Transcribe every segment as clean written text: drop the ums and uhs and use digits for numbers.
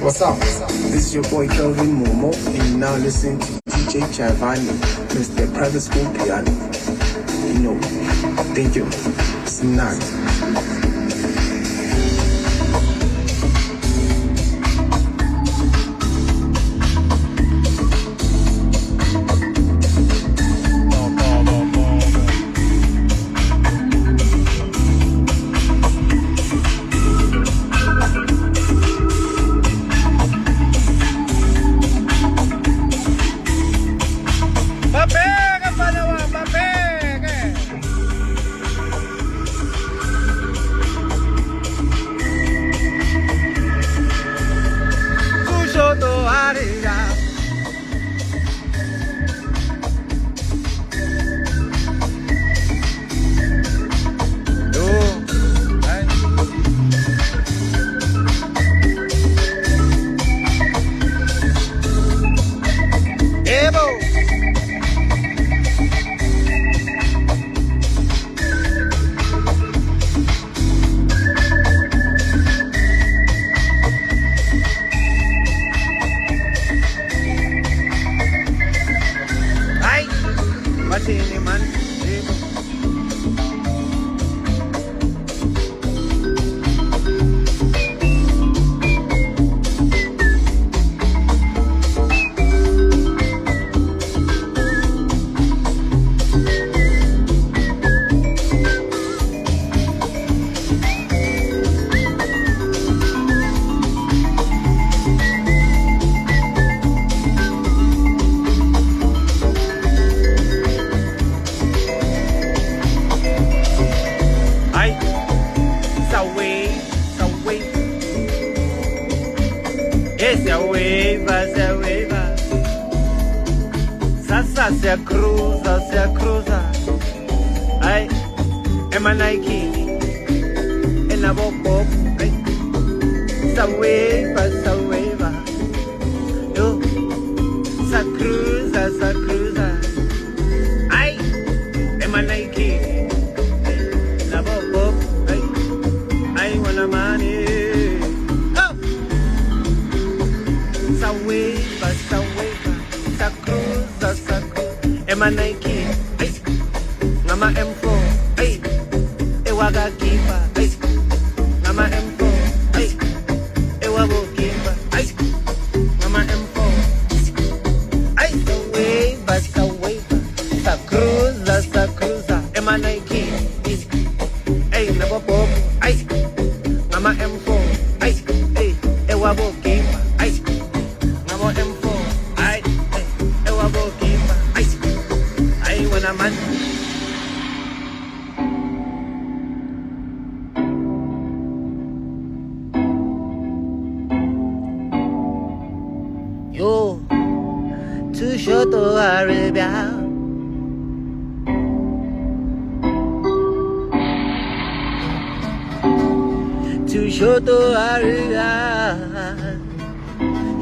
What's up? This is your boy Kelvin Momo, and you're now listening to DJ Chavani, Mr. Private School Piano. You know, thank you. It's nice. Se cruza, ay, ema Nike, en la boca, ay, sa weva, yo, sa cruza, ay, ema Nike, en la boca, ay, wanna money, oh, sa weva, sa cruza. Ema Nike, ay, ngama M4, ay, ewaga kipa, ay, ngama M4, ay, ewabo kipa, ay, ngama M4, ay, sa wave, sa cruza, Ema Nike, ay, nababo, ay, ngama M4, ay, ewabo kipa, ay, ngamo M4, ay, ewabo kipa, ay. Naman yo to Shoto Arabia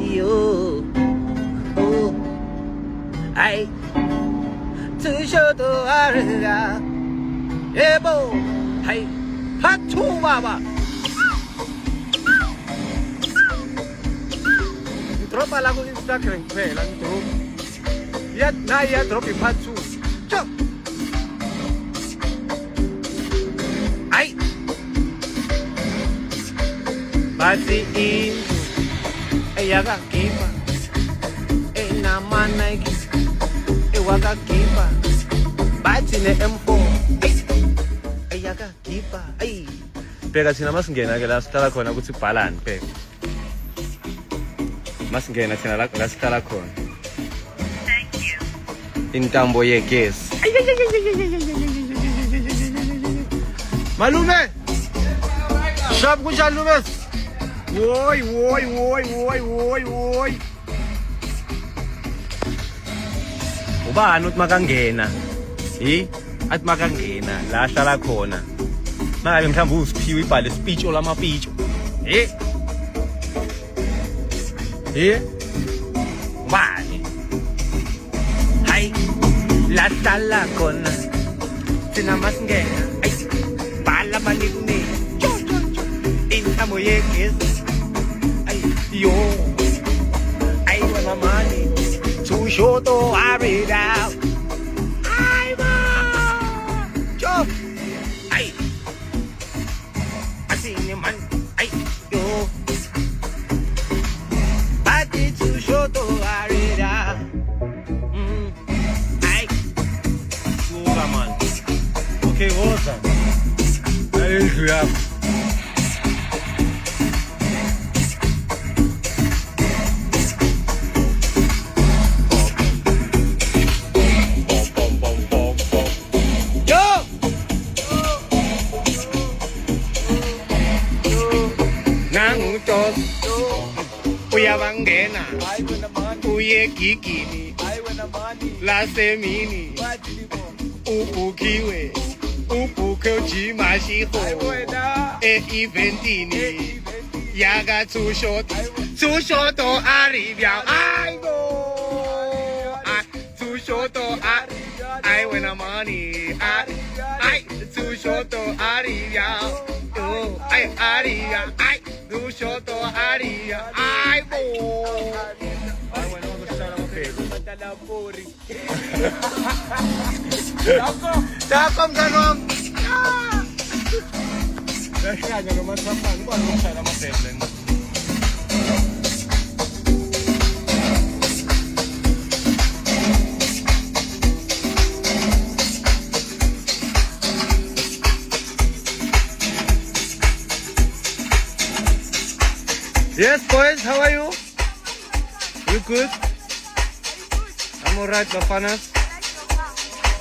yo oh I to Shoto Arabia ebo hey hatu baba tropa lagu Instagram phela drop ya naya drop iphathu chop ai bati in ayaga kipa enamana ewaga kipa bati ne M4 ayaga kipa ay bheka thina masingena ke la sihlala khona ukuthi ubhalani bheka masingena thina la sihlala khona thank you intambo yegesi malume shap kunjani lume woy ubani uthi makangena athi makangena la hlala khona manje mhlawumbe uziphiwe ibhale speech olamapitcho ubani hayi la hlala khona thina masingena bhala banikune intambo yegesi yo tushoto arida. Ay ma. Yo. Ay. Asini man. Ay. Yo. Bati tushoto arida. Ay. Suga man. Okay, awesome. That is real. Uyabangena uye gigini lasemini ubhukiwe ubhuke ujimashiho e-eventini yaka tushoto aribya ayibo tushoto I win money I tushoto aribya oh I aribya I tushoto aribya ayibo Jacob ganon. Kaya naman sa pan, ano siya naman teblen. Yes, boys, how are you? You good? I'm alright, Bafanas.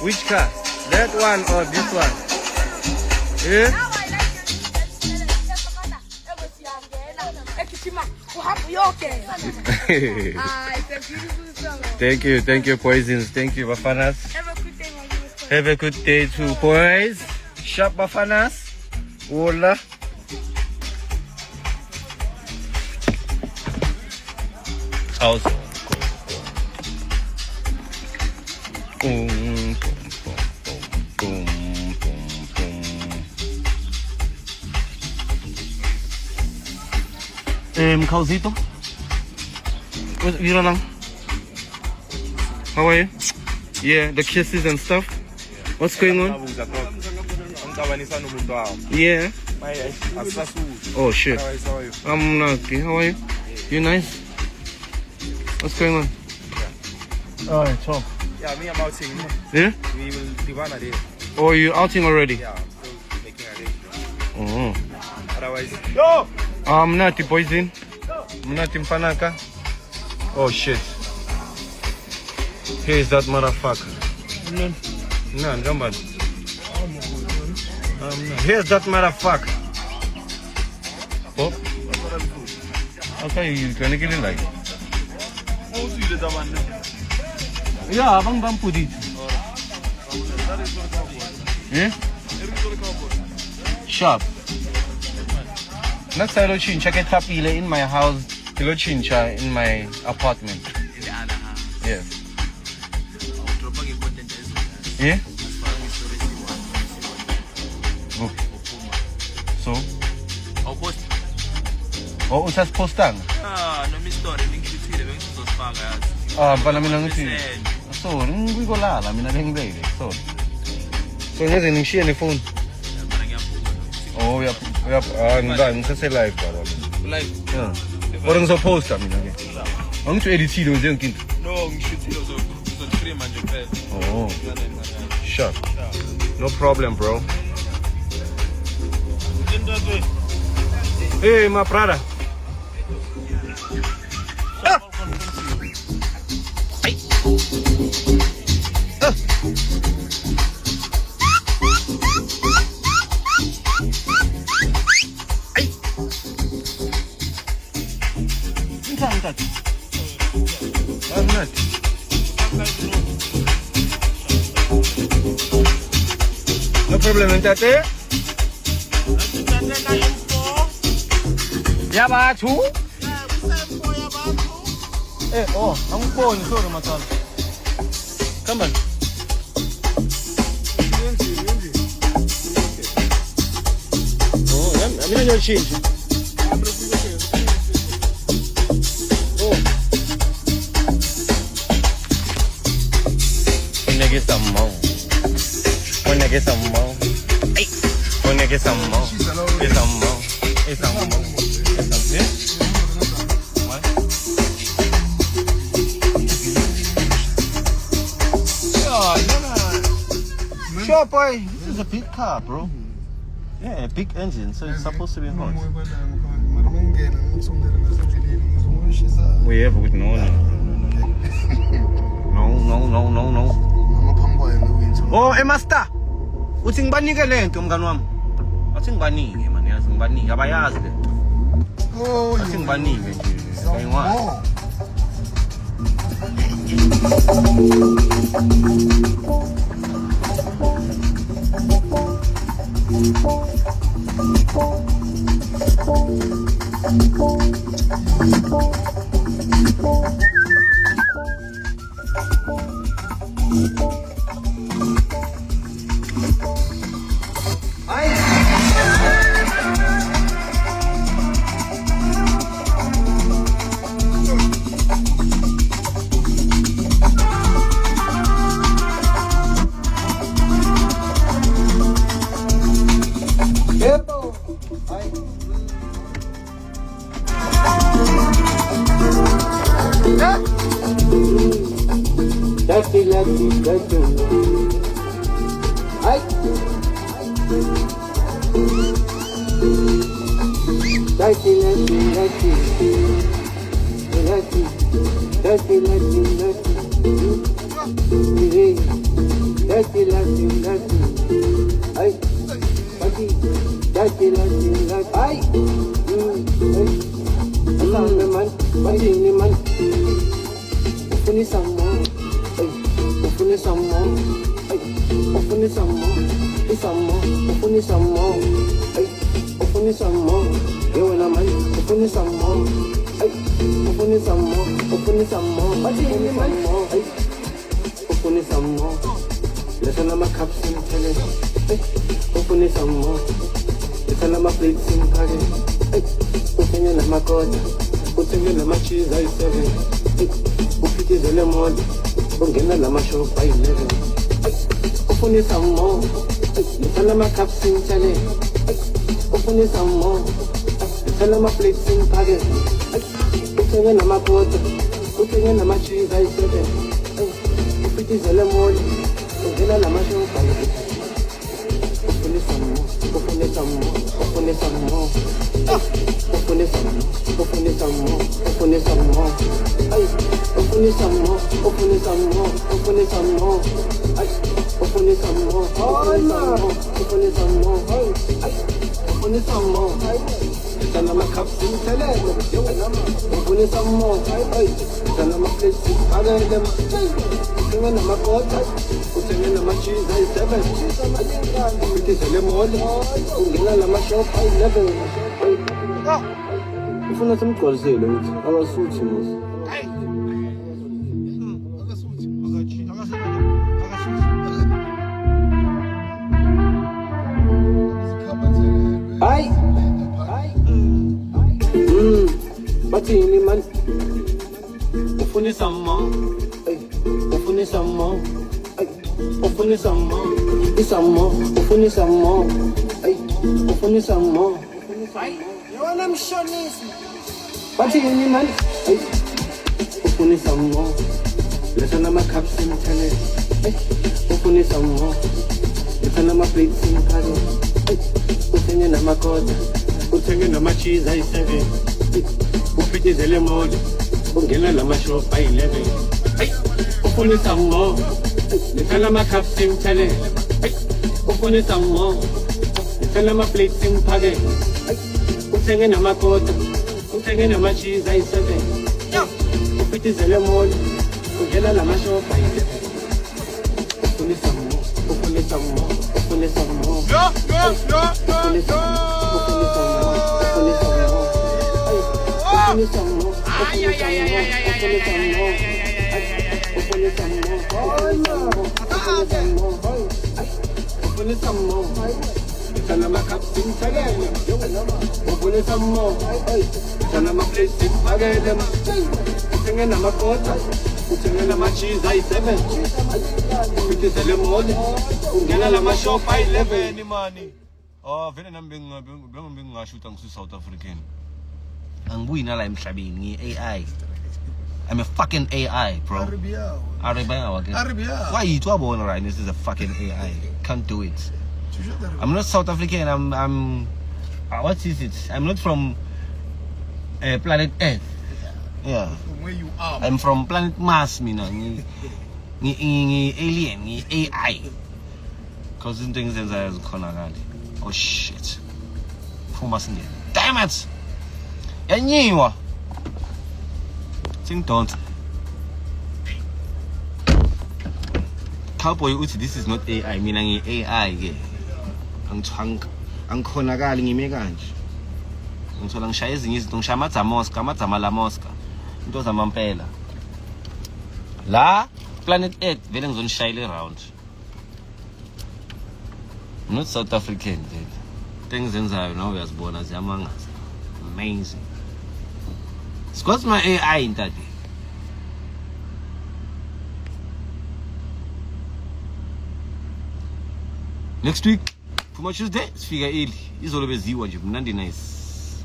Which car? That one or this one? Yeah? Thank you, Poisons. Thank you, Bafanas. Have a good day too, boys. Shop Bafanas. Hola. Also. Causito. How are you? Yeah, the kisses and stuff. What's going on? Yeah. Oh shit. I'm not okay. How are you? You nice? What's going on? Alright, talk. Yeah, me, I'm outing. Yeah? We will be one a day. Oh, you outing already? Yeah, still making a day. Oh. Otherwise, no! I'm not poison. I'm not in Panaka. Oh shit. Here's that motherfucker. No, come on. Here's that motherfucker. Oh. Okay, you're gonna get it like. Yeah, abang put it. Yeah? Sharp. Next time, check it up in my house. Kilo chincha in my apartment. in the other house, Yes. I'll drop a content as Yeah? far as the Oh. So? I'll post. Oh, usas postan? No, me story. Link to Twitter. Going to those faggots. Ah, pala minang ito. So, nung ko lala, minang day. So ngayon, nung siya ni phone. Oh, yap. Hindi, nung sa live para. Live. Yeah. Orang sa post kami na. Ang to edit sino yung kinto. No, you should see those on frame and Japan. Oh. Sure. No problem, bro. Hey, my Prada. No problem, entate. Ya ba chu? Oh, ang phone so na matal. Come on. Oh, I'm gonna change. Oh. get some more. Hey, wanna get some more. Get some more. Get some more. Get some more. What? Sure, boy. This is a big car, bro. Yeah, a big engine, so it's supposed to be hot. We have with no. Oh, Master. Uthi ngibanike lento mngani wami. Athi ngibanike man, yazi ngibanike abayazi le. Oh, athi ngibanike nje. Ayingwa. uthengela ama-cheese ayi-7 uphithizele emoli ungena la mashop ayi-11 mani. Oh, vele nami bengingasho ukuthi angisi-South African. Angibuyi nala emhlabeni ngi-AI. I'm a fucking AI, bro. Arabia. Why you talking right? This is a fucking AI. Can't do it. I'm not South African. I'm what is it? I'm not from planet Earth. Yeah. From where you are. I'm from planet Mars, mina. Ni alien, ni AI. Cause these things are khona. Oh shit. Phuma singene. Damn it. Yanyiwa. Don't. Cowboy uthi this is not AI, mina ngi AI ke. Angikhonakali ngime kanje. Ngithola ngishaya ezinye izinto, ngishaya amadzama la Mosca. Into zamampela. La planet Earth vele ngizonishayela around. I'm not South African, dude. Things enzayo now uyazibona ziyamangaza. Amazing. Squats my AI in that day. Next week, Puma Tuesday, Sfiga Ili. Is always you Nandi nice.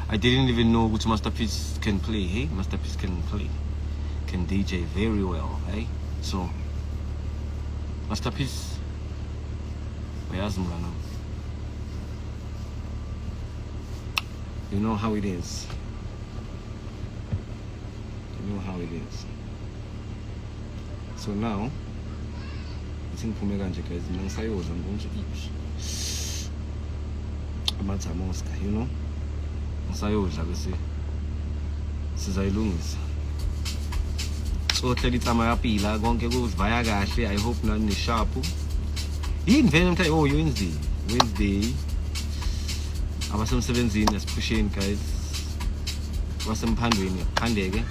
I didn't even know which Masterpiece can play, hey? Masterpiece can play. Can DJ very well, hey? So Masterpiece. Where's Murano? You know how it is. You know how it is. So now, I think for me, guys, nangisayodla ngonje ips. Amathama Oscar, you know. Ngisayodla bese sizayilungisa. So hleli tsama yapila konke kuvaya kahle. I hope nani ni sharp. Yini vele mkhaya oh Wednesday. Abasemsebenzini asipusheni guys. Wasemphambweni phandeke.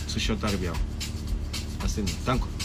Sushota ribiao. Asini. Thank you.